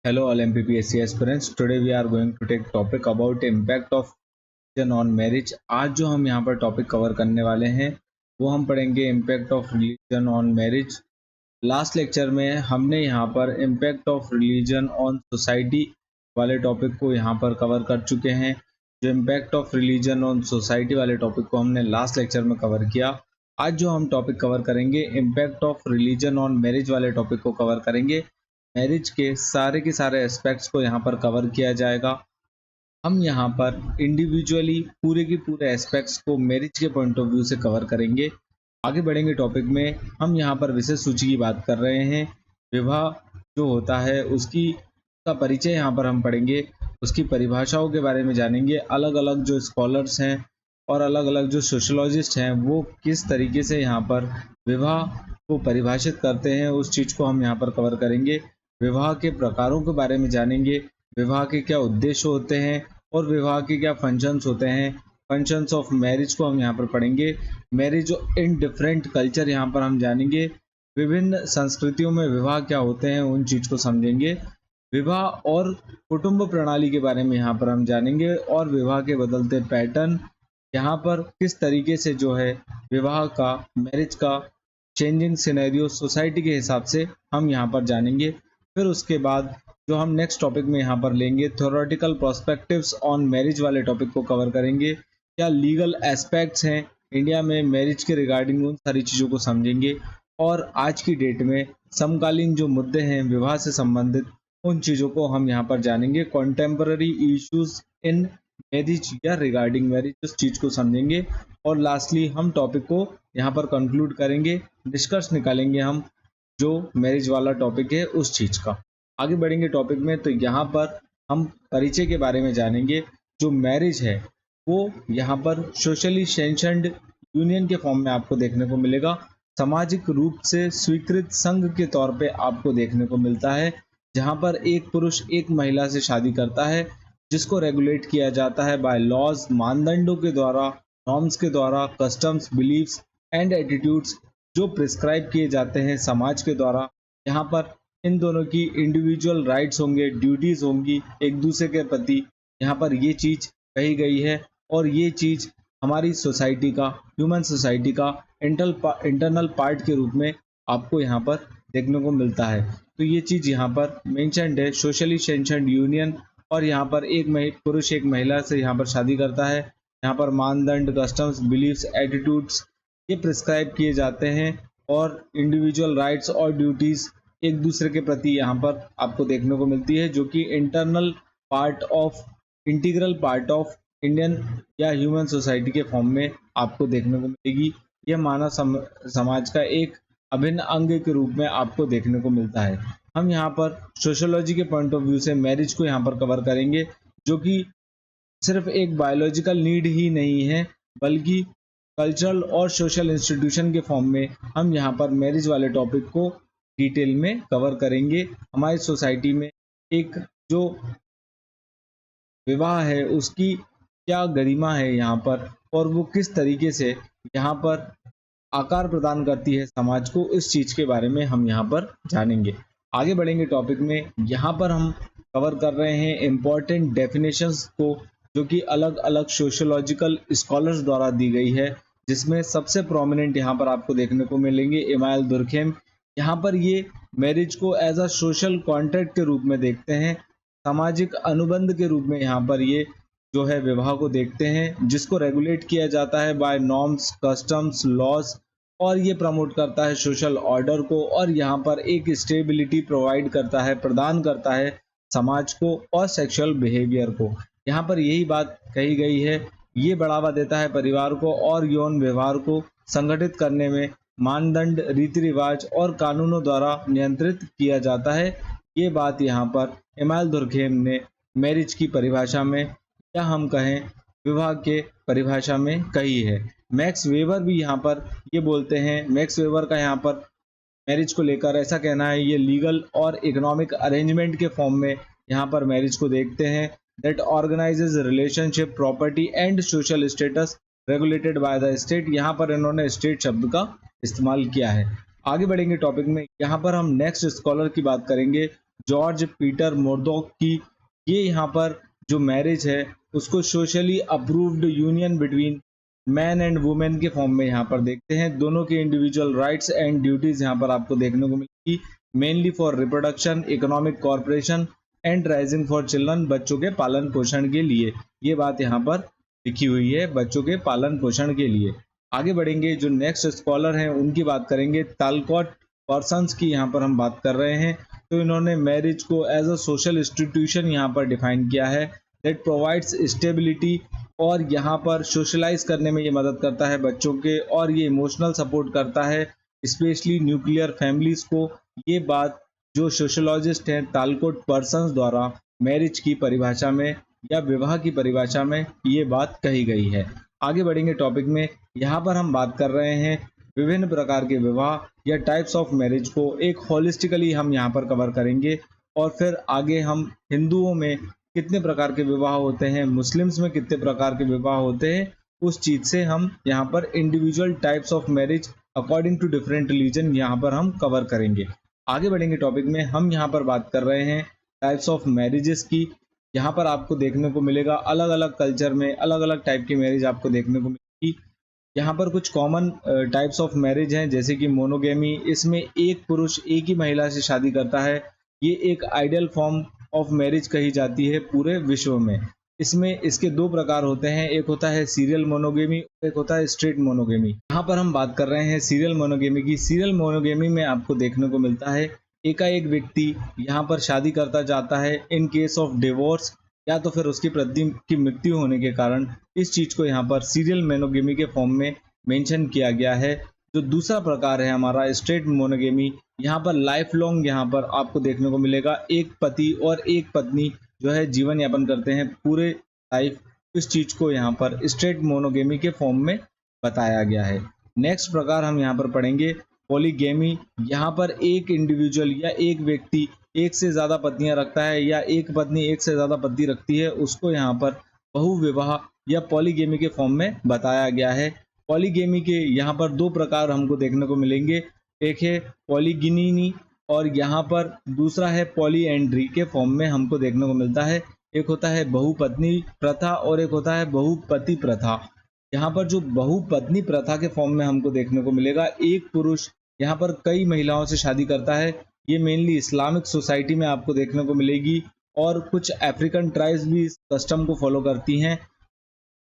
Hello all MPPSC aspirants. Today we are going to take topic about impact of religion on marriage. आज जो हम यहाँ पर topic cover करने वाले हैं वो हम पढ़ेंगे impact of religion on marriage. Last lecture में हमने यहाँ पर impact of religion on society वाले टॉपिक को यहाँ पर कवर कर चुके हैं. जो impact of religion on society वाले टॉपिक को हमने लास्ट लेक्चर में कवर किया. आज जो हम टॉपिक कवर करेंगे impact of religion on marriage वाले टॉपिक को कवर करेंगे. मैरिज के सारे एस्पेक्ट्स को यहाँ पर कवर किया जाएगा. हम यहाँ पर इंडिविजुअली पूरे के पूरे एस्पेक्ट्स को मैरिज के पॉइंट ऑफ व्यू से कवर करेंगे. आगे बढ़ेंगे टॉपिक में. हम यहाँ पर विशेष सूची की बात कर रहे हैं. विवाह जो होता है उसका परिचय यहाँ पर हम पढ़ेंगे. उसकी परिभाषाओं के बारे में जानेंगे. अलग अलग जो स्कॉलर्स हैं और अलग अलग जो सोशोलॉजिस्ट हैं वो किस तरीके से यहाँ पर विवाह को परिभाषित करते हैं उस चीज़ को हम यहाँ पर कवर करेंगे. विवाह के प्रकारों के बारे में जानेंगे. विवाह के क्या उद्देश्य होते हैं और विवाह के क्या फंक्शंस होते हैं. फंक्शंस ऑफ मैरिज को हम यहाँ पर पढ़ेंगे. मैरिज इन डिफरेंट कल्चर यहाँ पर हम जानेंगे. विभिन्न संस्कृतियों में विवाह क्या होते हैं उन चीज़ को समझेंगे. विवाह और कुटुंब प्रणाली के बारे में यहाँ पर हम जानेंगे और विवाह के बदलते पैटर्न यहाँ पर किस तरीके से जो है विवाह का मैरिज का चेंजिंग सिनेरियो सोसाइटी के हिसाब से हम यहाँ पर जानेंगे. फिर उसके बाद जो हम नेक्स्ट टॉपिक में यहाँ पर लेंगे थ्योरेटिकल पर्सपेक्टिव्स ऑन मैरिज वाले टॉपिक को कवर करेंगे. क्या लीगल एस्पेक्ट्स हैं इंडिया में मैरिज के रिगार्डिंग उन सारी चीज़ों को समझेंगे. और आज की डेट में समकालीन जो मुद्दे हैं विवाह से संबंधित उन चीज़ों को हम यहाँ पर जानेंगे. कॉन्टेम्पररी इश्यूज इन मैरिज या रिगार्डिंग मैरिज उस चीज़ को समझेंगे. और लास्टली हम टॉपिक को यहाँ पर कंक्लूड करेंगे. निष्कर्ष निकालेंगे हम जो मैरिज वाला टॉपिक है उस चीज़ का. आगे बढ़ेंगे टॉपिक में. तो यहाँ पर हम परिचय के बारे में जानेंगे. जो मैरिज है वो यहाँ पर सोशली सैंक्शनड यूनियन के फॉर्म में आपको देखने को मिलेगा. सामाजिक रूप से स्वीकृत संघ के तौर पे आपको देखने को मिलता है जहाँ पर एक पुरुष एक महिला से शादी करता है जिसको रेगुलेट किया जाता है बाय लॉज मानदंडों के द्वारा, नॉर्म्स के द्वारा, कस्टम्स, बिलीव्स एंड एटीट्यूड्स जो प्रिस्क्राइब किए जाते हैं समाज के द्वारा. यहाँ पर इन दोनों की इंडिविजुअल राइट्स होंगे, ड्यूटीज होंगी एक दूसरे के प्रति. यहाँ पर ये चीज़ कही गई है और ये चीज़ हमारी सोसाइटी का, ह्यूमन सोसाइटी का इंटरनल पार्ट के रूप में आपको यहाँ पर देखने को मिलता है. तो ये चीज़ यहाँ पर मेंशन्ड है सोशली सैंक्शनड यूनियन. और यहाँ पर एक पुरुष एक महिला से यहाँ पर शादी करता है. यहाँ पर मानदंड, कस्टम्स, बिलीव्स, एटीट्यूड्स ये प्रिस्क्राइब किए जाते हैं और इंडिविजुअल राइट्स और ड्यूटीज़ एक दूसरे के प्रति यहाँ पर आपको देखने को मिलती है जो कि इंटीग्रल पार्ट ऑफ इंडियन या ह्यूमन सोसाइटी के फॉर्म में आपको देखने को मिलेगी. यह मानव समाज का एक अभिन्न अंग के रूप में आपको देखने को मिलता है. हम यहाँ पर सोशियोलॉजी के पॉइंट ऑफ व्यू से मैरिज को यहाँ पर कवर करेंगे जो कि सिर्फ एक बायोलॉजिकल नीड ही नहीं है बल्कि कल्चरल और सोशल इंस्टीट्यूशन के फॉर्म में हम यहाँ पर मैरिज वाले टॉपिक को डिटेल में कवर करेंगे. हमारी सोसाइटी में एक जो विवाह है उसकी क्या गरिमा है यहाँ पर और वो किस तरीके से यहाँ पर आकार प्रदान करती है समाज को, इस चीज़ के बारे में हम यहाँ पर जानेंगे. आगे बढ़ेंगे टॉपिक में. यहाँ पर हम कवर कर रहे हैं इम्पॉर्टेंट डेफिनेशंस को जो कि अलग अलग सोशियोलॉजिकल स्कॉलर्स द्वारा दी गई है जिसमें सबसे प्रोमिनेंट यहाँ पर आपको देखने को मिलेंगे इमानुएल दुर्खेम. यहाँ पर ये मैरिज को एज अ सोशल कॉन्ट्रैक्ट के रूप में देखते हैं, सामाजिक अनुबंध के रूप में यहाँ पर ये जो है विवाह को देखते हैं जिसको रेगुलेट किया जाता है बाय नॉर्म्स, कस्टम्स, लॉज और ये प्रमोट करता है सोशल ऑर्डर को और यहाँ पर एक स्टेबिलिटी प्रोवाइड करता है, प्रदान करता है समाज को और सेक्सुअल बिहेवियर को. यहाँ पर यही बात कही गई है. ये बढ़ावा देता है परिवार को और यौन व्यवहार को संगठित करने में मानदंड, रीति रिवाज और कानूनों द्वारा नियंत्रित किया जाता है. ये बात यहाँ पर इमानुएल दुर्खेम ने मैरिज की परिभाषा में या हम कहें विवाह के परिभाषा में कही है. मैक्स वेबर भी यहाँ पर ये बोलते हैं. मैक्स वेबर का यहाँ पर मैरिज को लेकर ऐसा कहना है ये लीगल और इकोनॉमिक अरेंजमेंट के फॉर्म में यहाँ पर मैरिज को देखते हैं that organizes relationship, property and social status regulated by the state. यहाँ पर इन्होंने स्टेट शब्द का इस्तेमाल किया है. आगे बढ़ेंगे टॉपिक में. यहाँ पर हम नेक्स्ट स्कॉलर की बात करेंगे जॉर्ज पीटर मोरडॉक की। ये यहाँ पर जो मैरिज है उसको socially approved union between man and women के फॉर्म में यहाँ पर देखते हैं। दोनों के इंडिविजुअल राइट्स एंड ड्यूटीज यहाँ पर आपको देखने को मिलेगी, mainly for reproduction, economic corporation and rising for children, बच्चों के पालन पोषण के लिए। ये बात यहाँ पर लिखी हुई है, बच्चों के पालन पोषण के लिए। आगे बढ़ेंगे, जो नेक्स्ट स्कॉलर हैं उनकी बात करेंगे। तालकॉट पर्सन्स की यहाँ पर हम बात कर रहे हैं। तो इन्होंने मैरिज को एज अ सोशल इंस्टीट्यूशन यहाँ पर डिफाइन किया है दैट प्रोवाइड्स स्टेबिलिटी, और यहाँ पर सोशलाइज करने में ये मदद करता है बच्चों के, और ये इमोशनल सपोर्ट करता है स्पेशली न्यूक्लियर फैमिलीज को। ये बात जो सोशोलॉजिस्ट हैं तालकोट पर्सन्स द्वारा मैरिज की परिभाषा में या विवाह की परिभाषा में ये बात कही गई है। आगे बढ़ेंगे टॉपिक में। यहाँ पर हम बात कर रहे हैं विभिन्न प्रकार के विवाह या टाइप्स ऑफ मैरिज को एक होलिस्टिकली हम यहाँ पर कवर करेंगे, और फिर आगे हम हिंदुओं में कितने प्रकार के विवाह होते हैं, मुस्लिम्स में कितने प्रकार के विवाह होते हैं, उस चीज से हम यहाँ पर individual types of marriage according to different religion यहाँ पर हम कवर करेंगे। आगे बढ़ेंगे टॉपिक में। हम यहाँ पर बात कर रहे हैं टाइप्स ऑफ मैरिजेस की। यहाँ पर आपको देखने को मिलेगा अलग अलग कल्चर में अलग अलग टाइप की मैरिज आपको देखने को मिलेगी। यहाँ पर कुछ कॉमन टाइप्स ऑफ मैरिज हैं, जैसे कि मोनोगेमी। इसमें एक पुरुष एक ही महिला से शादी करता है। ये एक आइडियल फॉर्म ऑफ मैरिज कही जाती है पूरे विश्व में। इसमें इसके दो प्रकार होते हैं, एक होता है सीरियल मोनोगेमी, एक होता है स्ट्रेट मोनोगेमी। यहाँ पर हम बात कर रहे हैं सीरियल मोनोगेमी की। सीरियल मोनोगेमी में आपको देखने को मिलता है एकाएक व्यक्ति यहाँ पर शादी करता जाता है इन केस ऑफ डिवोर्स, या तो फिर उसकी पत्नी की मृत्यु होने के कारण। इस चीज को यहाँ पर सीरियल मोनोगेमी के फॉर्म में मेंशन किया गया है। जो दूसरा प्रकार है हमारा स्ट्रेट मोनोगेमी, यहाँ पर लाइफ लॉन्ग यहाँ पर आपको देखने को मिलेगा एक पति और एक पत्नी जो है जीवन यापन करते हैं पूरे लाइफ। इस चीज को यहाँ पर स्ट्रेट मोनोगेमी के फॉर्म में बताया गया है। नेक्स्ट प्रकार हम यहाँ पर पढ़ेंगे पॉलीगेमी। यहाँ पर एक इंडिविजुअल या एक व्यक्ति एक से ज्यादा पत्नियां रखता है, या एक पत्नी एक से ज्यादा पति रखती है, उसको यहाँ पर बहुविवाह या पॉलीगेमी के फॉर्म में बताया गया है। पॉलीगेमी के यहाँ पर दो प्रकार हमको देखने को मिलेंगे, एक है पॉलीगिनी और यहाँ पर दूसरा है पॉलीएंड्री के फॉर्म में हमको देखने को मिलता है। एक होता है बहुपत्नी प्रथा और एक होता है बहुपति प्रथा। यहाँ पर जो बहुपत्नी प्रथा के फॉर्म में हमको देखने को मिलेगा, एक पुरुष यहाँ पर कई महिलाओं से शादी करता है। ये मेनली इस्लामिक सोसाइटी में आपको देखने को मिलेगी, और कुछ अफ्रीकन ट्राइब्स भी इस कस्टम को फॉलो करती हैं,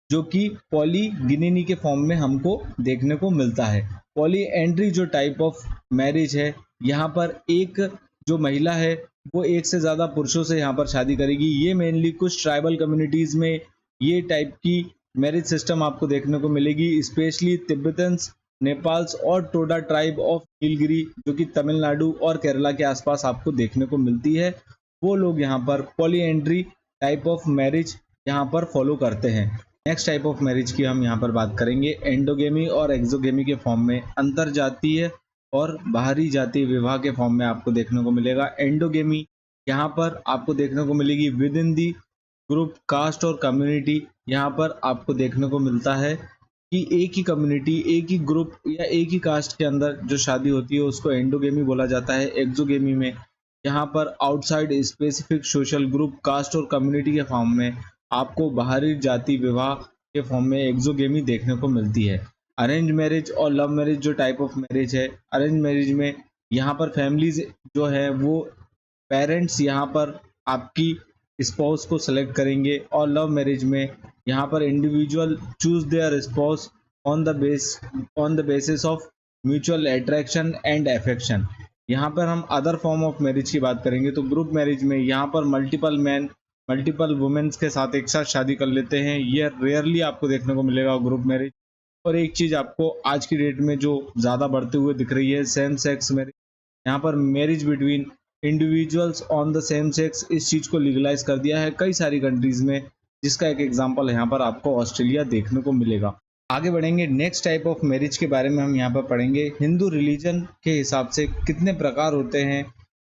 जो कि पॉलीगिनी के फॉर्म में हमको देखने को मिलता है। पॉलीएंड्री जो टाइप ऑफ मैरिज है, यहाँ पर एक जो महिला है वो एक से ज्यादा पुरुषों से यहाँ पर शादी करेगी। ये मेनली कुछ ट्राइबल कम्युनिटीज में ये टाइप की मैरिज सिस्टम आपको देखने को मिलेगी, स्पेशली तिब्बतन्स, नेपाल्स और टोडा ट्राइब ऑफ नीलगिरी, जो कि तमिलनाडु और केरला के आसपास आपको देखने को मिलती है। वो लोग यहाँ पर पॉलीएंड्री टाइप ऑफ मैरिज यहाँ पर फॉलो करते हैं। नेक्स्ट टाइप ऑफ मैरिज की हम यहाँ पर बात करेंगे एंडोगेमी और एक्सोगेमी के फॉर्म में। अंतर जातीय और बाहरी जातीय विवाह के फॉर्म में आपको देखने को मिलेगा। एंडोगेमी यहाँ पर आपको देखने को मिलेगी within the group, caste और कम्युनिटी। यहाँ पर आपको देखने को मिलता है कि एक ही कम्युनिटी, एक ही ग्रुप या एक ही कास्ट के अंदर जो शादी होती है उसको एंडोगेमी बोला जाता है। एक्सोगेमी में यहाँ पर outside specific social group, caste और कम्युनिटी के फॉर्म में आपको बाहरी जाति विवाह के फॉर्म में एक्सोगेमी देखने को मिलती है। अरेंज मैरिज और लव मैरिज जो टाइप ऑफ मैरिज है, अरेंज मैरिज में यहाँ पर फैमिलीज जो है वो पेरेंट्स यहाँ पर आपकी स्पाउस को सेलेक्ट करेंगे, और लव मैरिज में यहाँ पर individual choose there spouse on the basis of mutual attraction and affection. यहाँ पर हम अदर फॉर्म ऑफ मैरिज की बात करेंगे तो ग्रुप मैरिज में यहाँ पर मल्टीपल मैन मल्टीपल वुमेन्स के साथ एक साथ शादी कर लेते हैं। ये रेयरली आपको देखने को मिलेगा ग्रुप मैरिज। और एक चीज आपको आज की डेट में जो ज्यादा बढ़ते हुए दिख रही है, सेम सेक्स मैरिज। यहाँ पर marriage between individuals on the same sex, इस चीज को लीगलाइज कर दिया है कई सारी कंट्रीज में, जिसका एक एग्जांपल यहाँ पर आपको ऑस्ट्रेलिया देखने को मिलेगा। आगे बढ़ेंगे, नेक्स्ट टाइप ऑफ मैरिज के बारे में हम यहाँ पर पढ़ेंगे। हिंदू रिलीजन के हिसाब से कितने प्रकार होते हैं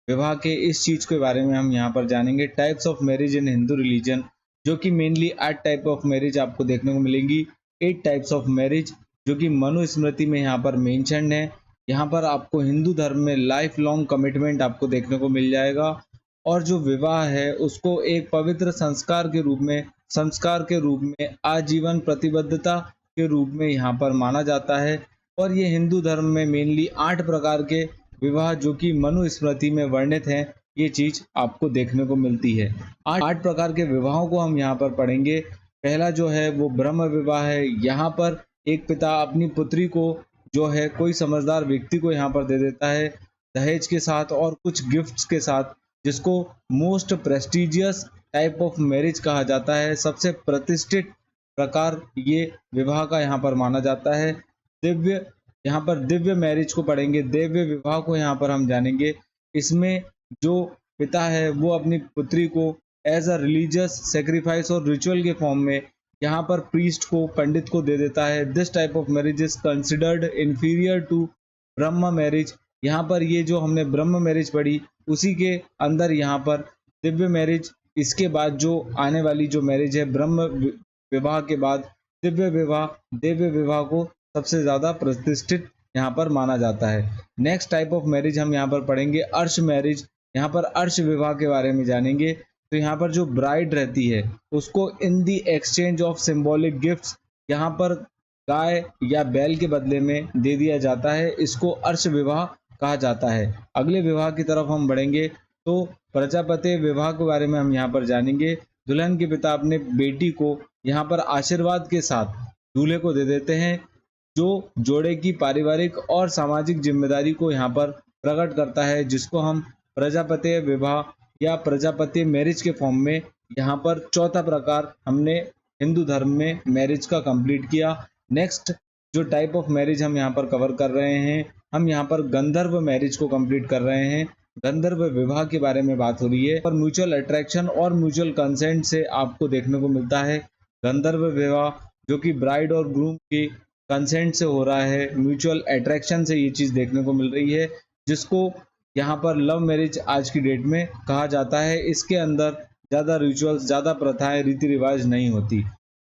विवाह के, इस चीज के बारे में हम यहाँ पर जानेंगे। Types of marriage in Hindu religion, जो कि मेनली 8 टाइप ऑफ मैरिज आपको देखने को मिलेंगी। 8 टाइप्स ऑफ मैरिज जो कि मनुस्मृति में यहाँ पर मेंशन्ड है। यहाँ पर आपको हिंदू धर्म में लाइफ लॉन्ग कमिटमेंट आपको देखने को मिल जाएगा, और जो विवाह है उसको एक पवित्र संस्कार के रूप में आजीवन प्रतिबद्धता के रूप में यहाँ पर माना जाता है। और ये हिंदू धर्म में मेनली 8 प्रकार के विवाह जो कि मनुस्मृति में वर्णित हैं, ये चीज़ आपको देखने को मिलती है। 8 प्रकार के विवाहों को हम यहाँ पर पढ़ेंगे। पहला जो है वो ब्रह्म विवाह है। यहाँ पर एक पिता अपनी पुत्री को जो है कोई समझदार व्यक्ति को यहाँ पर दे देता है दहेज के साथ और कुछ गिफ्ट्स के साथ, जिसको most prestigious type of marriage कहा जाता है। सबसे प्रतिष्ठित प्रकार ये विवाह का यहाँ पर माना जाता है। यहाँ पर दिव्य मैरिज को पढ़ेंगे, दिव्य विवाह को यहाँ पर हम जानेंगे। इसमें जो पिता है वो अपनी पुत्री को एज अ रिलीजियस सेक्रीफाइस और रिचुअल के फॉर्म में यहाँ पर प्रीस्ट को, पंडित को दे देता है। This type of marriage is considered inferior to Brahma marriage. यहाँ पर ये जो हमने ब्रह्म मैरिज पढ़ी उसी के अंदर यहाँ पर दिव्य मैरिज, इसके बाद जो आने वाली जो मैरिज है ब्रह्म विवाह के बाद दिव्य विवाह को सबसे ज़्यादा प्रतिष्ठित यहाँ पर माना जाता है। नेक्स्ट टाइप ऑफ मैरिज हम यहाँ पर पढ़ेंगे अर्श मैरिज। यहाँ पर अर्श विवाह के बारे में जानेंगे। तो यहाँ पर जो ब्राइड रहती है उसको in the exchange of symbolic gifts यहाँ पर गाय या बैल के बदले में दे दिया जाता है। इसको अर्श विवाह कहा जाता है। अगले विवाह की तरफ हम बढ़ेंगे तो प्रजापति विवाह के बारे में हम यहाँ पर जानेंगे। दुल्हन के पिता अपने बेटी को यहाँ पर आशीर्वाद के साथ दूल्हे को दे देते हैं, जो जोड़े की पारिवारिक और सामाजिक जिम्मेदारी को यहाँ पर प्रकट करता है, जिसको हम प्रजापति विवाह या प्रजापति मैरिज के फॉर्म में यहाँ पर चौथा प्रकार हमने हिंदू धर्म में मैरिज का कंप्लीट किया। नेक्स्ट जो टाइप ऑफ मैरिज हम यहाँ पर कवर कर रहे हैं, हम यहाँ पर गंधर्व मैरिज को कंप्लीट कर रहे हैं। गंधर्व विवाह के बारे में बात हो रही है। पर म्यूचुअल अट्रैक्शन और म्यूचुअल कंसेंट से आपको देखने को मिलता है गंधर्व विवाह, जो कि ब्राइड और ग्रूम की कंसेंट से हो रहा है, म्यूचुअल अट्रैक्शन से ये चीज़ देखने को मिल रही है, जिसको यहाँ पर लव मैरिज आज की डेट में कहा जाता है। इसके अंदर ज़्यादा रिचुअल्स, ज़्यादा प्रथाएं, रीति रिवाज नहीं होती।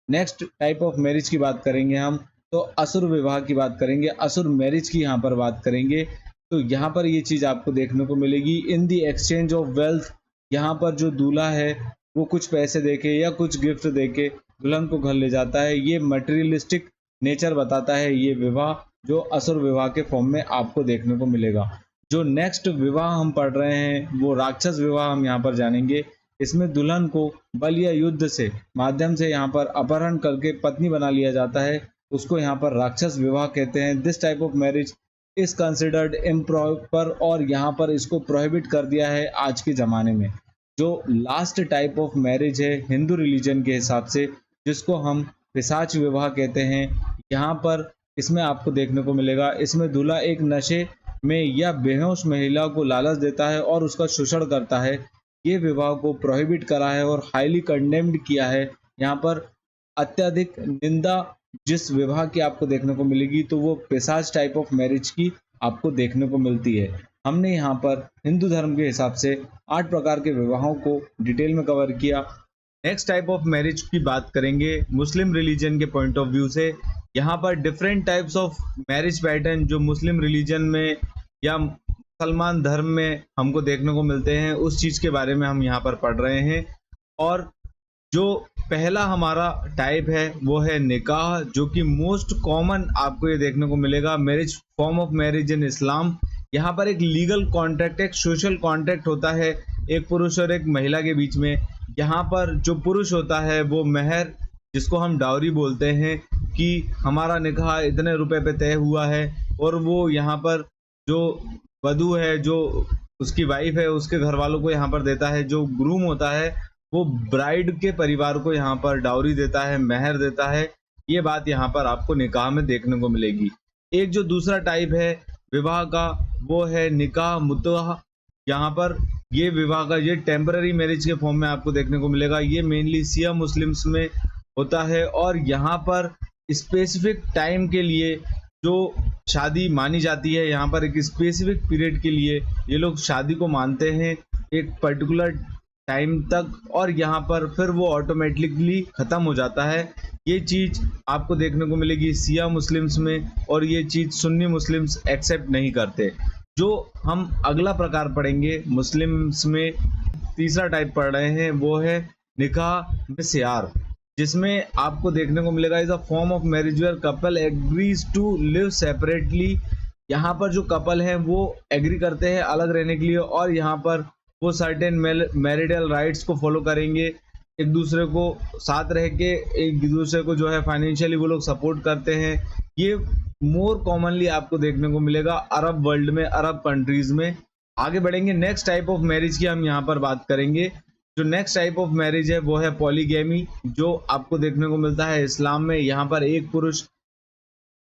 नेक्स्ट टाइप ऑफ मैरिज की बात करेंगे हम तो असुर विवाह की बात करेंगे, असुर मैरिज की यहाँ पर बात करेंगे। तो यहाँ पर ये चीज़ आपको देखने को मिलेगी इन दी एक्सचेंज ऑफ वेल्थ। यहाँ पर जो दूल्हा है वो कुछ पैसे देके या कुछ गिफ्ट देके दुल्हन को घर ले जाता है। ये मटेरियलिस्टिक नेचर बताता है ये विवाह, जो असुर विवाह के फॉर्म में आपको देखने को मिलेगा। जो नेक्स्ट विवाह हम पढ़ रहे हैं वो राक्षस विवाह हम यहाँ पर जानेंगे। इसमें दुल्हन को बल या युद्ध से माध्यम से यहाँ पर अपहरण करके पत्नी बना लिया जाता है, उसको यहाँ पर राक्षस विवाह कहते हैं। This type of marriage is considered improper और यहाँ पर इसको प्रोहिबिट कर दिया है आज के ज़माने में। जो लास्ट टाइप ऑफ मैरिज है हिंदू रिलीजन के हिसाब से, जिसको हम पिशाच विवाह कहते हैं, यहाँ पर इसमें आपको देखने को मिलेगा, इसमें दूल्हा एक नशे में या बेहोश महिला को लालच देता है और उसका शोषण करता है। ये विवाह को प्रोहिबिट करा है और हाईली कंडेम्ड किया है। यहाँ पर अत्यधिक निंदा जिस विवाह की आपको देखने को मिलेगी तो वो पिशाच टाइप ऑफ मैरिज की आपको देखने को मिलती है। हमने यहाँ पर हिंदू धर्म के हिसाब से 8 प्रकार के विवाहों को डिटेल में कवर किया। नेक्स्ट टाइप ऑफ मैरिज की बात करेंगे मुस्लिम रिलीजन के पॉइंट ऑफ व्यू से। यहाँ पर different types of marriage pattern जो मुस्लिम रिलीजन में या मुसलमान धर्म में हमको देखने को मिलते हैं, उस चीज़ के बारे में हम यहाँ पर पढ़ रहे हैं। और जो पहला हमारा टाइप है वो है निकाह, जो कि मोस्ट कॉमन आपको ये देखने को मिलेगा marriage form of marriage in Islam. यहाँ पर एक लीगल कॉन्ट्रैक्ट, एक सोशल कॉन्ट्रैक्ट होता है एक पुरुष और एक महिला के बीच में। यहाँ पर जो पुरुष होता है वो महर, जिसको हम डाउरी बोलते हैं, कि हमारा निकाह इतने रुपए पे तय हुआ है, और वो यहाँ पर जो वधू है, जो उसकी वाइफ है, उसके घर वालों को यहाँ पर देता है। जो ग्रूम होता है वो ब्राइड के परिवार को यहाँ पर डाउरी देता है, महर देता है। ये बात यहाँ पर आपको निकाह में देखने को मिलेगी। एक जो दूसरा टाइप है विवाह का वो है निकाह मुतअह। यहाँ पर ये विवाह का ये टेम्पररी मैरिज के फॉर्म में आपको देखने को मिलेगा। ये मेनली शिया मुस्लिम्स में होता है और यहाँ पर स्पेसिफिक टाइम के लिए जो शादी मानी जाती है, यहाँ पर एक स्पेसिफिक पीरियड के लिए ये लोग शादी को मानते हैं एक पर्टिकुलर टाइम तक, और यहाँ पर फिर वो ऑटोमेटिकली ख़त्म हो जाता है। ये चीज़ आपको देखने को मिलेगी शिया मुस्लिम्स में, और ये चीज़ सुन्नी मुस्लिम्स एक्सेप्ट नहीं करते। जो हम अगला प्रकार पढ़ेंगे मुस्लिम्स में तीसरा टाइप पढ़ रहे हैं, वो है निकाह मिस्यार, जिसमें आपको देखने को मिलेगा is a form of marriage where couple agrees to live separately. यहाँ पर जो कपल हैं वो एग्री करते हैं अलग रहने के लिए, और यहाँ पर वो सर्टेन मैरिटल राइट्स को फॉलो करेंगे, एक दूसरे को साथ रह के एक दूसरे को जो है फाइनेंशियली वो लोग सपोर्ट करते हैं। ये मोर कॉमनली आपको देखने को मिलेगा अरब वर्ल्ड में, अरब कंट्रीज में। आगे बढ़ेंगे, नेक्स्ट टाइप ऑफ मैरिज की हम यहाँ पर बात करेंगे। जो नेक्स्ट टाइप ऑफ मैरिज है वो है पॉलीगैमी, जो आपको देखने को मिलता है इस्लाम में। यहाँ पर एक पुरुष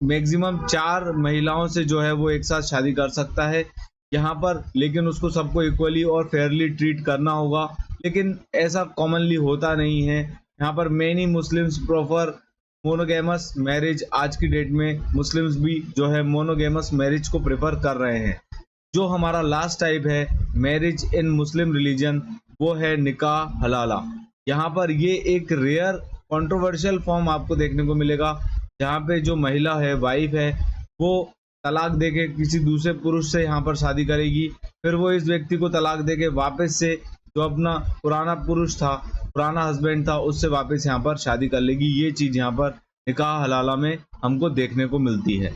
मैक्सिमम 4 महिलाओं से जो है वो एक साथ शादी कर सकता है यहाँ पर, लेकिन उसको सबको इक्वली और फेयरली ट्रीट करना होगा, लेकिन ऐसा कॉमनली होता नहीं है। यहाँ पर many Muslims prefer monogamous marriage. आज की डेट में मुस्लिम्स भी जो है मोनोगेमस मैरिज को प्रेफर कर रहे हैं। जो हमारा लास्ट टाइप है मैरिज इन मुस्लिम रिलीजन, वो है निकाह हलाला। यहाँ पर ये एक रेयर कंट्रोवर्शियल फॉर्म आपको देखने को मिलेगा, जहाँ पे जो महिला है, वाइफ है, वो तलाक देके किसी दूसरे पुरुष से यहाँ पर शादी करेगी, फिर वो इस व्यक्ति को तलाक देके वापस से जो अपना पुराना पुरुष था, पुराना हस्बैंड था, उससे वापस यहाँ पर शादी कर लेगी। ये चीज यहाँ पर निकाह हलाला में हमको देखने को मिलती है।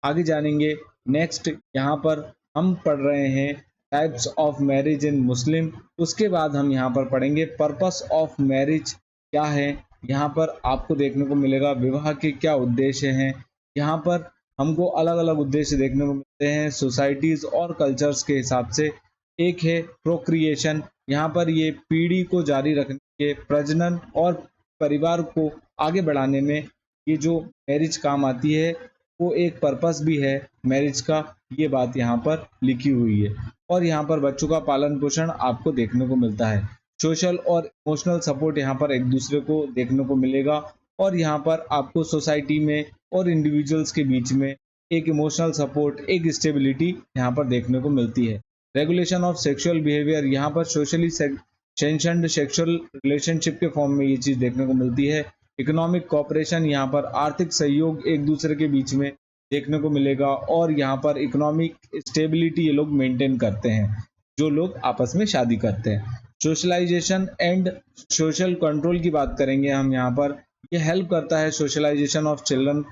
आगे जानेंगे, नेक्स्ट यहाँ पर हम पढ़ रहे हैं टाइप्स ऑफ मैरिज इन मुस्लिम। उसके बाद हम यहाँ पर पढ़ेंगे पर्पस ऑफ मैरिज क्या है। यहाँ पर आपको देखने को मिलेगा विवाह के क्या उद्देश्य हैं। यहाँ पर हमको अलग अलग उद्देश्य देखने को मिलते हैं सोसाइटीज और कल्चर्स के हिसाब से। एक है प्रोक्रिएशन, यहाँ पर ये पीढ़ी को जारी रखने के, प्रजनन और परिवार को आगे बढ़ाने में ये जो मैरिज काम आती है, वो एक पर्पस भी है मैरिज का, ये बात यहाँ पर लिखी हुई है। और यहाँ पर बच्चों का पालन पोषण आपको देखने को मिलता है। सोशल और इमोशनल सपोर्ट यहाँ पर एक दूसरे को देखने को मिलेगा, और यहाँ पर आपको सोसाइटी में और इंडिविजुअल्स के बीच में एक इमोशनल सपोर्ट, एक स्टेबिलिटी यहाँ पर देखने को मिलती है। रेगुलेशन ऑफ सेक्सुअल बिहेवियर, यहाँ पर सोशली सेंशन्ड सेक्सुअल रिलेशनशिप के फॉर्म में ये चीज देखने को मिलती है। इकोनॉमिक कोऑपरेशन, यहाँ पर आर्थिक सहयोग एक दूसरे के बीच में देखने को मिलेगा, और यहाँ पर इकोनॉमिक स्टेबिलिटी ये लोग मेंटेन करते हैं जो लोग आपस में शादी करते हैं। सोशलाइजेशन एंड सोशल कंट्रोल की बात करेंगे हम यहाँ पर। ये हेल्प करता है socialization of children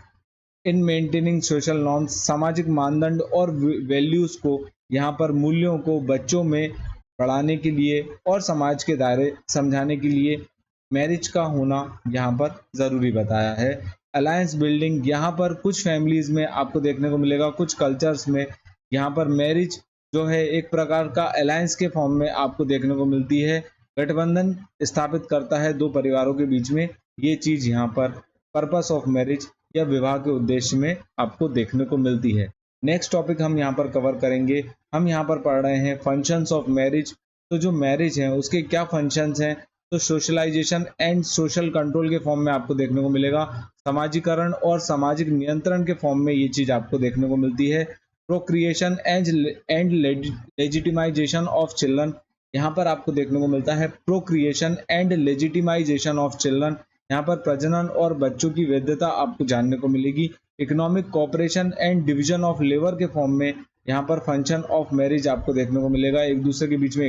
in maintaining social norms, सामाजिक मानदंड और वैल्यूज को, यहाँ पर मूल्यों को बच्चों में बढ़ाने के लिए और समाज के दायरे समझाने के लिए मैरिज का होना यहाँ पर ज़रूरी बताया है। अलायंस बिल्डिंग, यहाँ पर कुछ फैमिलीज में आपको देखने को मिलेगा, कुछ कल्चर्स में यहाँ पर मैरिज जो है एक प्रकार का अलायंस के फॉर्म में आपको देखने को मिलती है। गठबंधन स्थापित करता है दो परिवारों के बीच में। ये चीज यहाँ पर पर्पस ऑफ मैरिज या विवाह के उद्देश्य में आपको देखने को मिलती है। नेक्स्ट टॉपिक हम यहाँ पर कवर करेंगे। हम यहाँ पर पढ़ रहे हैं फंक्शंस ऑफ मैरिज। तो जो मैरिज है उसके क्या फंक्शंस हैं, तो सोशलाइजेशन एंड सोशल कंट्रोल के फॉर्म में आपको देखने को मिलेगा। समाजीकरण और सामाजिक नियंत्रण के फॉर्म में ये चीज आपको देखने को मिलती है। Procreation and legitimisation of children, यहाँ पर आपको देखने को मिलता है procreation and legitimisation of children, यहाँ पर प्रजनन और बच्चों की वैधता आपको जानने को मिलेगी। Economic cooperation and division of labour के फॉर्म में यहाँ पर फंक्शन ऑफ मैरिज आपको देखने को मिलेगा। एक दूसरे के बीच में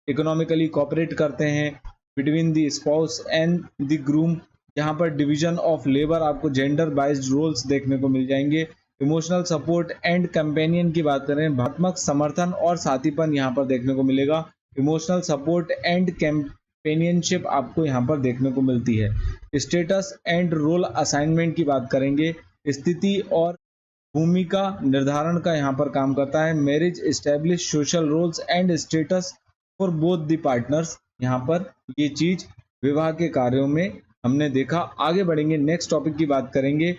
इकोनॉमिकली कोऑपरेट करते हैं between the spouse and the groom. यहाँ पर डिवीजन ऑफ लेबर आपको जेंडर बाइज्ड रोल्स देखने को मिल जाएंगे। इमोशनल सपोर्ट एंड कंपेनियन की बात करें, भावनात्मक समर्थन और साथीपन यहाँ पर देखने को मिलेगा। इमोशनल सपोर्ट एंड कंपेनियनशिप आपको यहाँ पर देखने को मिलती है। स्टेटस एंड रोल असाइनमेंट की बात करेंगे, स्थिति और भूमिका निर्धारण का यहाँ पर काम करता है। Marriage establish social roles and status for both the partners, यहाँ पर ये चीज विवाह के कार्यों में हमने देखा। आगे बढ़ेंगे, नेक्स्ट टॉपिक की बात करेंगे।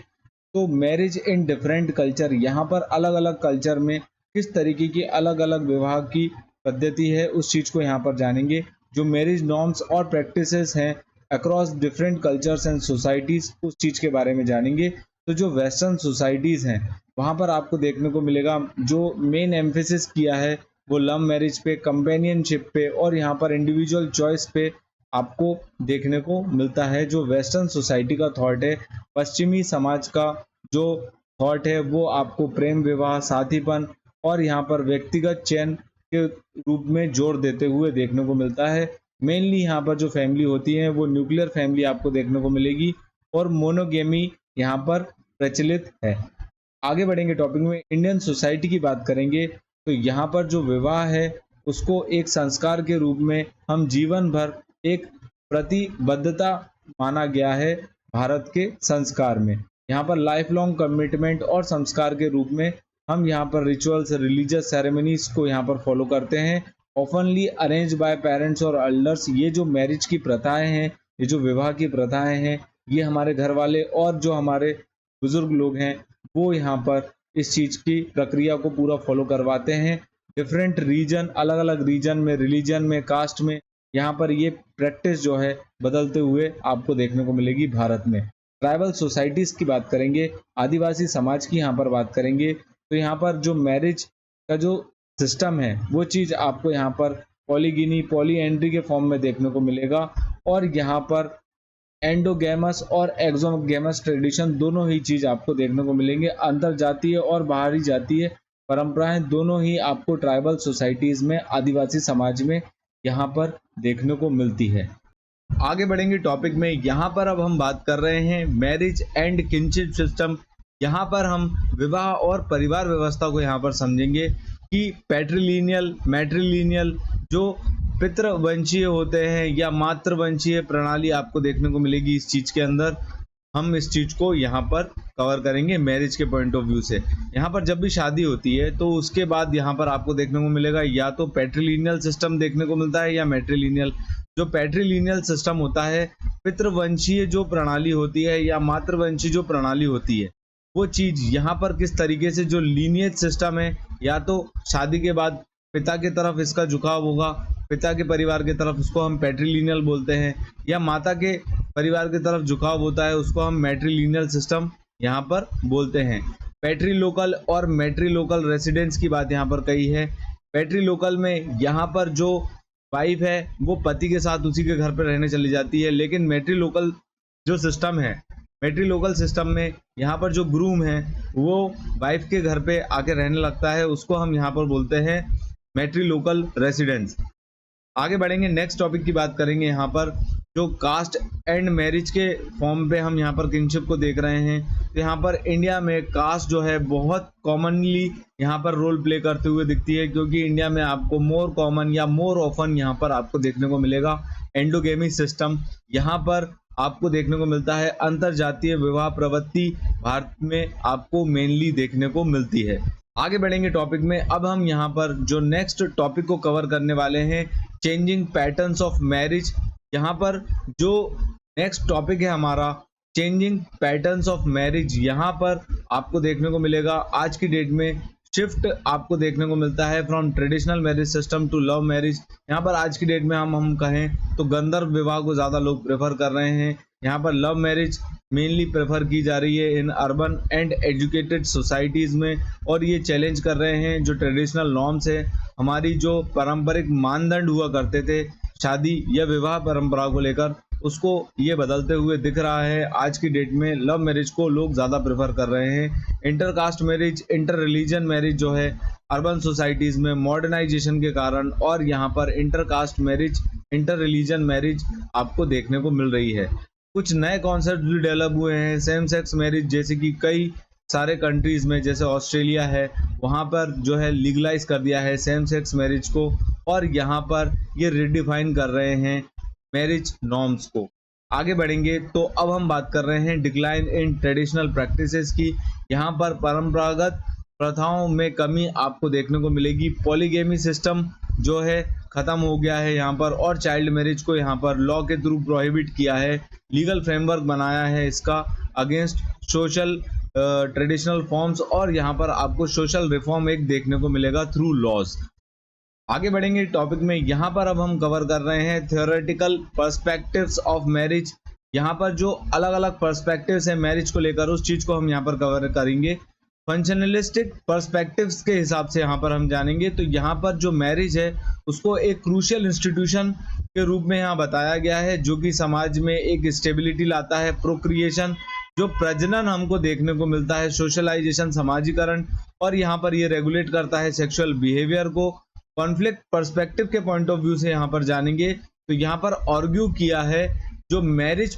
तो मैरिज इन डिफरेंट कल्चर, यहाँ पर अलग अलग कल्चर में किस तरीके की अलग अलग विवाह की पद्धति है उस चीज को यहाँ पर जानेंगे। जो मैरिज नॉर्म्स और प्रैक्टिसेस हैं across different cultures and societies, उस चीज के बारे में जानेंगे। तो जो वेस्टर्न सोसाइटीज हैं वहाँ पर आपको देखने को मिलेगा जो मेन एम्फेसिस किया है वो लव मैरिज पे, कंपेनियनशिप पे और यहाँ पर इंडिविजुअल चॉइस पे आपको देखने को मिलता है। जो वेस्टर्न सोसाइटी का थॉट है, पश्चिमी समाज का जो थॉट है वो आपको प्रेम विवाह, साथीपन और यहाँ पर व्यक्तिगत चयन के रूप में जोर देते हुए देखने को मिलता है। मेनली यहाँ पर जो फैमिली होती है वो न्यूक्लियर फैमिली आपको देखने को मिलेगी और मोनोगेमी यहाँ पर प्रचलित है। आगे बढ़ेंगे टॉपिक में, इंडियन सोसाइटी की बात करेंगे तो यहाँ पर जो विवाह है उसको एक संस्कार के रूप में हम जीवन भर एक प्रतिबद्धता माना गया है भारत के संस्कार में। यहाँ पर लाइफ लॉन्ग कमिटमेंट और संस्कार के रूप में हम यहाँ पर रिचुअल्स, रिलीजियस सेरेमनीज को यहाँ पर फॉलो करते हैं। ऑफनली अरेंज बाय पेरेंट्स और एल्डर्स, ये जो मैरिज की प्रथाएं हैं, ये जो विवाह की प्रथाएं हैं, ये हमारे घर वाले और जो हमारे बुजुर्ग लोग हैं वो यहाँ पर इस चीज की प्रक्रिया को पूरा फॉलो करवाते हैं। डिफरेंट रीजन, अलग अलग रीजन में, रिलीजन में, कास्ट में यहाँ पर ये प्रैक्टिस जो है बदलते हुए आपको देखने को मिलेगी भारत में। ट्राइबल सोसाइटीज की बात करेंगे, आदिवासी समाज की यहाँ पर बात करेंगे तो यहाँ पर जो मैरिज का जो सिस्टम है वो चीज आपको यहाँ पर पॉलीगिनी, पॉलीएंड्री के फॉर्म में देखने को मिलेगा और यहाँ पर एंडोगेमस और एक्सोगेमस ट्रेडिशन दोनों ही चीज आपको देखने को मिलेंगे। अंतर जातीय और बाहरी जातीय परंपराएं दोनों ही आपको ट्राइबल सोसाइटीज में, आदिवासी समाज में यहाँ पर देखने को मिलती है। आगे बढ़ेंगे टॉपिक में, यहाँ पर अब हम बात कर रहे हैं मैरिज एंड किनशिप सिस्टम। यहाँ पर हम विवाह और परिवार व्यवस्था को यहाँ पर समझेंगे कि पैट्रिलिनियल, मैट्रिलिनियल जो पितृवंशीय होते हैं या मातृवंशीय प्रणाली आपको देखने को मिलेगी इस चीज के अंदर। हम इस चीज को यहाँ पर कवर करेंगे मैरिज के पॉइंट ऑफ व्यू से। यहाँ पर जब भी शादी होती है तो उसके बाद यहाँ पर आपको देखने को मिलेगा या तो पैट्रिलिनियल सिस्टम देखने को मिलता है या मैट्रिलिनियल। जो पैट्रिलिनियल सिस्टम होता है, पितृवंशीय जो प्रणाली होती है या मातृवंशीय जो प्रणाली होती है, वो चीज यहाँ पर किस तरीके से जो लीनियज सिस्टम है, या तो शादी के बाद पिता की तरफ इसका झुकाव होगा, पिता के परिवार की तरफ, उसको हम पैट्रिलिनियल बोलते हैं, या माता के परिवार की तरफ झुकाव होता है, उसको हम मैट्रिलिनियल सिस्टम यहाँ पर बोलते हैं। पैट्रिलोकल और मैट्रिलोकल रेसिडेंस की बात यहाँ पर कही है। पैट्रिलोकल में यहाँ पर जो वाइफ है वो पति के साथ उसी के घर पर रहने चली जाती है, लेकिन मैट्रिलोकल जो सिस्टम है, मैट्रिलोकल सिस्टम में यहाँ पर जो ग्रूम है वो वाइफ के घर पे आके रहने लगता है, उसको हम यहाँ पर बोलते हैं मैट्रिलोकल रेसिडेंस। आगे बढ़ेंगे, नेक्स्ट टॉपिक की बात करेंगे। यहाँ पर जो कास्ट एंड मैरिज के फॉर्म पे हम यहाँ पर किनशिप को देख रहे हैं, तो यहाँ पर इंडिया में कास्ट जो है बहुत कॉमनली यहाँ पर रोल प्ले करते हुए दिखती है, क्योंकि इंडिया में आपको मोर कॉमन या मोर ऑफन यहाँ पर आपको देखने को मिलेगा एंडोगेमी सिस्टम। यहाँ पर आपको देखने को मिलता है अंतर जातीय विवाह प्रवृत्ति भारत में आपको मेनली देखने को मिलती है। आगे बढ़ेंगे टॉपिक में, अब हम यहाँ पर जो नेक्स्ट टॉपिक को कवर करने वाले हैं, चेंजिंग पैटर्न्स ऑफ मैरिज। यहाँ पर जो नेक्स्ट टॉपिक है हमारा, चेंजिंग पैटर्न्स ऑफ मैरिज, यहाँ पर आपको देखने को मिलेगा आज की डेट में शिफ्ट आपको देखने को मिलता है from traditional marriage system to love marriage. यहाँ पर आज की डेट में हम कहें तो गंधर्व विवाह को ज़्यादा लोग प्रेफर कर रहे हैं। यहाँ पर लव मैरिज मेनली प्रेफर की जा रही है in urban and educated societies में, और ये चैलेंज कर रहे हैं जो ट्रेडिशनल नॉर्म्स है, हमारी जो पारंपरिक मानदंड हुआ करते थे शादी या विवाह परंपरा को लेकर, उसको ये बदलते हुए दिख रहा है। आज की डेट में लव मैरिज को लोग ज़्यादा प्रेफर कर रहे हैं। Intercaste marriage, inter religion marriage जो है अर्बन सोसाइटीज़ में मॉडर्नाइजेशन के कारण, और यहाँ पर intercaste marriage, inter religion marriage आपको देखने को मिल रही है। कुछ नए कॉन्सेप्ट भी डेवलप हुए हैं, सेम सेक्स मैरिज, जैसे कि कई सारे कंट्रीज़ में जैसे ऑस्ट्रेलिया है, वहाँ पर जो है लीगलाइज कर दिया है सेम सेक्स मैरिज को, और यहाँ पर ये रिडिफाइन कर रहे हैं मैरिज नॉर्म्स को। आगे बढ़ेंगे तो अब हम बात कर रहे हैं डिक्लाइन इन ट्रेडिशनल प्रैक्टिसेस की। यहाँ पर परंपरागत प्रथाओं में कमी आपको देखने को मिलेगी। पॉलीगेमी सिस्टम जो है ख़त्म हो गया है यहाँ पर, और चाइल्ड मैरिज को यहाँ पर लॉ के थ्रू प्रोहिबिट किया है, लीगल फ्रेमवर्क बनाया है इसका अगेंस्ट सोशल ट्रेडिशनल फॉर्म्स, और यहाँ पर आपको सोशल रिफॉर्म एक देखने को मिलेगा थ्रू लॉज। आगे बढ़ेंगे टॉपिक में, यहाँ पर अब हम कवर कर रहे हैं थ्योरेटिकल पर्सपेक्टिव्स ऑफ मैरिज। यहाँ पर जो अलग अलग पर्सपेक्टिव्स हैं मैरिज को लेकर, उस चीज़ को हम यहाँ पर कवर करेंगे। फंक्शनलिस्टिक पर्सपेक्टिव्स के हिसाब से यहाँ पर हम जानेंगे तो यहाँ पर जो मैरिज है उसको एक क्रूशियल इंस्टीट्यूशन के रूप में यहाँ बताया गया है, जो कि समाज में एक स्टेबिलिटी लाता है। प्रोक्रिएशन, जो प्रजनन हमको देखने को मिलता है, सोशलाइजेशन, समाजीकरण, और यहाँ पर ये रेगुलेट करता है सेक्सुअल बिहेवियर को, कॉन्फ्लिक्ट पर्सपेक्टिव के पॉइंट ऑफ व्यू से यहाँ पर जानेंगे तो यहाँ पर आर्ग्यू किया है जो मैरिज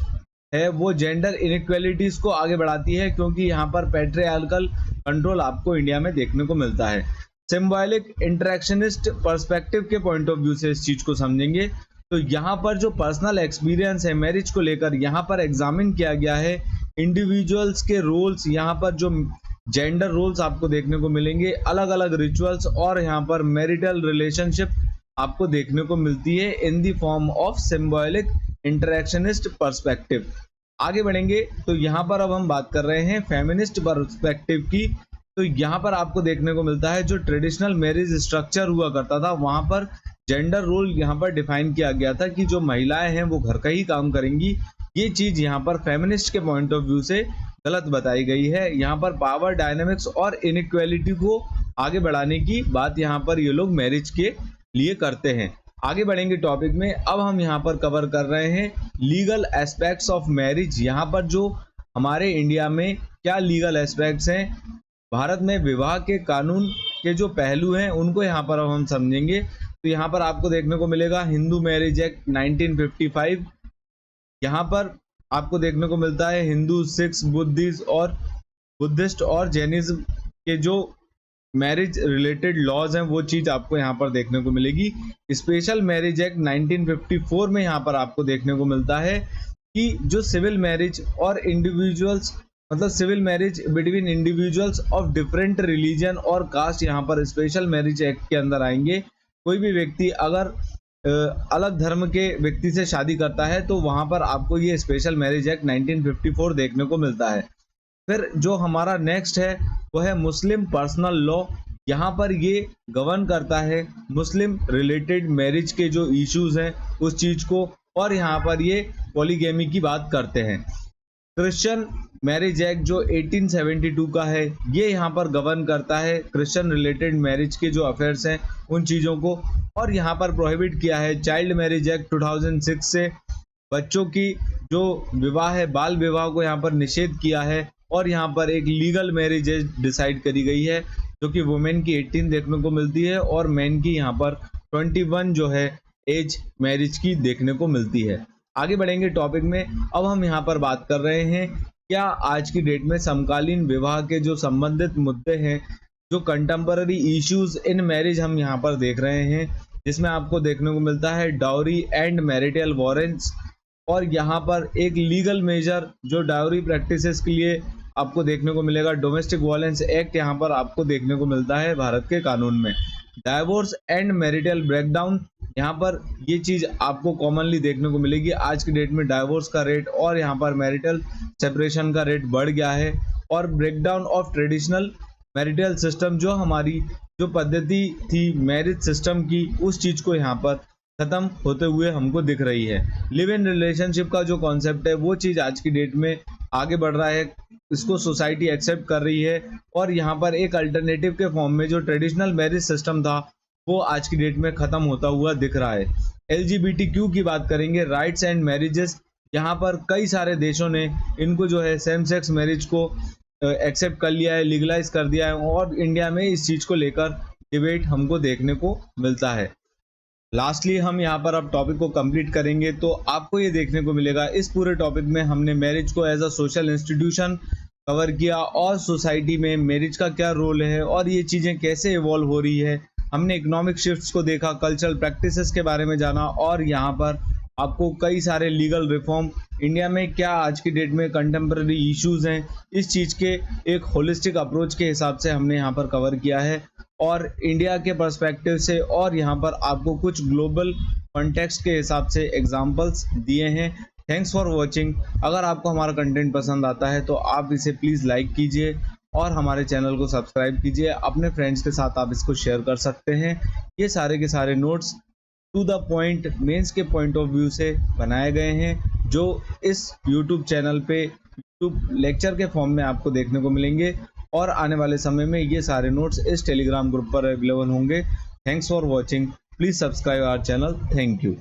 है वो जेंडर इनइक्वालिटीज को आगे बढ़ाती है, क्योंकि यहाँ पर पैट्रियार्कल कंट्रोल आपको इंडिया में देखने को मिलता है। सिंबॉलिक इंटरेक्शनिस्ट पर्सपेक्टिव के पॉइंट ऑफ व्यू से इस चीज को समझेंगे तो यहाँ पर जो पर्सनल एक्सपीरियंस है मैरिज को लेकर यहाँ पर एग्जामिन किया गया है। इंडिविजुअल्स के रोल्स, यहाँ पर जो जेंडर रोल्स आपको देखने को मिलेंगे, अलग अलग रिचुअल्स और यहाँ पर मैरिटल रिलेशनशिप आपको देखने को मिलती है in the form of symbolic interactionist perspective. आगे बढ़ेंगे तो यहाँ पर अब हम बात कर रहे हैं फेमिनिस्ट पर्सपेक्टिव की। तो यहाँ पर आपको देखने को मिलता है जो ट्रेडिशनल मैरिज स्ट्रक्चर हुआ करता था वहां पर जेंडर रोल यहाँ पर डिफाइन किया गया था कि जो महिलाएं हैं वो घर का ही काम करेंगी। ये चीज यहाँ पर फेमिनिस्ट के पॉइंट ऑफ व्यू से गलत बताई गई है। यहाँ पर पावर डायनामिक्स और इनइक्वालिटी को आगे बढ़ाने की बात यहाँ पर ये लोग मैरिज के लिए करते हैं। आगे बढ़ेंगे टॉपिक में। अब हम यहाँ पर कवर कर रहे हैं लीगल एस्पेक्ट्स ऑफ मैरिज। यहाँ पर जो हमारे इंडिया में क्या लीगल एस्पेक्ट्स हैं, भारत में विवाह के कानून के जो पहलू हैं उनको यहाँ पर अब हम समझेंगे। तो यहाँ पर आपको देखने को मिलेगा हिंदू मैरिज एक्ट 1955। यहाँ पर आपको देखने को मिलता है हिंदू, सिख्स, बुद्धिस्ट और जैनिज्म के जो मैरिज रिलेटेड लॉज हैं वो चीज आपको यहाँ पर देखने को मिलेगी। स्पेशल मैरिज एक्ट 1954 में यहाँ पर आपको देखने को मिलता है कि जो सिविल मैरिज और इंडिविजुअल्स, मतलब civil marriage between individuals of different religion और कास्ट यहाँ पर स्पेशल मैरिज एक्ट के अंदर आएंगे। कोई भी व्यक्ति अगर अलग धर्म के व्यक्ति से शादी करता है तो वहां पर आपको ये स्पेशल मैरिज एक्ट 1954 देखने को मिलता है। फिर जो हमारा नेक्स्ट है वो है मुस्लिम पर्सनल लॉ। यहाँ पर ये गवर्न करता है मुस्लिम रिलेटेड मैरिज के जो इश्यूज हैं उस चीज को, और यहाँ पर ये पॉलीगैमी की बात करते हैं। क्रिश्चियन मैरिज एक्ट जो 1872 का है ये यहाँ पर गवर्न करता है क्रिश्चियन रिलेटेड मैरिज के जो अफेयर्स हैं उन चीज़ों को, और यहाँ पर प्रोहिबिट किया है चाइल्ड मैरिज एक्ट 2006 से बच्चों की जो विवाह है बाल विवाह को यहाँ पर निषेध किया है, और यहाँ पर एक लीगल मैरिज डिसाइड करी गई है जो कि वुमेन की 18 देखने को मिलती है और मैन की यहाँ पर 21 जो है एज मैरिज की देखने को मिलती है। आगे बढ़ेंगे टॉपिक में। अब हम यहाँ पर बात कर रहे हैं क्या आज की डेट में समकालीन विवाह के जो संबंधित मुद्दे हैं, जो कंटेम्पररी इश्यूज इन मैरिज हम यहाँ पर देख रहे हैं, जिसमें आपको देखने को मिलता है डाउरी एंड मैरिटल वॉरेंट्स, और यहाँ पर एक लीगल मेजर जो डाउरी प्रैक्टिसेस के लिए आपको देखने को मिलेगा डोमेस्टिक वायलेंस एक्ट यहाँ पर आपको देखने को मिलता है भारत के कानून में। डाइवोर्स एंड मैरिटल ब्रेकडाउन, यहाँ पर ये चीज आपको कॉमनली देखने को मिलेगी। आज की डेट में डाइवोर्स का रेट और यहाँ पर मैरिटल सेपरेशन का रेट बढ़ गया है, और breakdown of traditional marital system जो हमारी जो पद्धति थी मैरिज सिस्टम की उस चीज को यहाँ पर खत्म होते हुए हमको दिख रही है। लिव इन रिलेशनशिप का जो कॉन्सेप्ट है वो चीज आज की डेट में आगे बढ़ रहा है, इसको सोसाइटी एक्सेप्ट कर रही है, और यहाँ पर एक अल्टरनेटिव के फॉर्म में जो ट्रेडिशनल मैरिज सिस्टम था वो आज की डेट में खत्म होता हुआ दिख रहा है। LGBTQ की बात करेंगे, राइट्स एंड मैरिजेस, यहाँ पर कई सारे देशों ने इनको जो है सेम सेक्स मैरिज को एक्सेप्ट कर लिया है, लीगलाइज कर दिया है, और इंडिया में इस चीज को लेकर डिबेट हमको देखने को मिलता है। लास्टली हम यहाँ पर अब टॉपिक को कंप्लीट करेंगे तो आपको ये देखने को मिलेगा इस पूरे टॉपिक में हमने मैरिज को as a social institution cover किया, और सोसाइटी में मैरिज का क्या रोल है और ये चीज़ें कैसे इवॉल्व हो रही है। हमने इकोनॉमिक शिफ्ट्स को देखा, कल्चरल प्रैक्टिसेस के बारे में जाना, और यहाँ पर आपको कई सारे लीगल रिफॉर्म इंडिया में क्या आज की डेट में कंटेम्पररी इश्यूज हैं इस चीज़ के एक होलिस्टिक अप्रोच के हिसाब से हमने यहाँ पर कवर किया है, और इंडिया के पर्सपेक्टिव से, और यहाँ पर आपको कुछ ग्लोबल कॉन्टेक्स्ट के हिसाब से एग्जांपल्स दिए हैं। Thanks for watching. अगर आपको हमारा कंटेंट पसंद आता है तो आप इसे प्लीज़ लाइक कीजिए और हमारे चैनल को सब्सक्राइब कीजिए। अपने फ्रेंड्स के साथ आप इसको शेयर कर सकते हैं। ये सारे के सारे notes to the point mains के पॉइंट ऑफ व्यू से बनाए गए हैं, जो इस यूट्यूब चैनल पे यूट्यूब लेक्चर के फॉर्म में आपको देखने को मिलेंगे, और आने वाले समय में ये सारे नोट्स इस टेलीग्राम ग्रुप पर अवेलेबल होंगे। Thanks for watching. Please subscribe our channel. Thank you.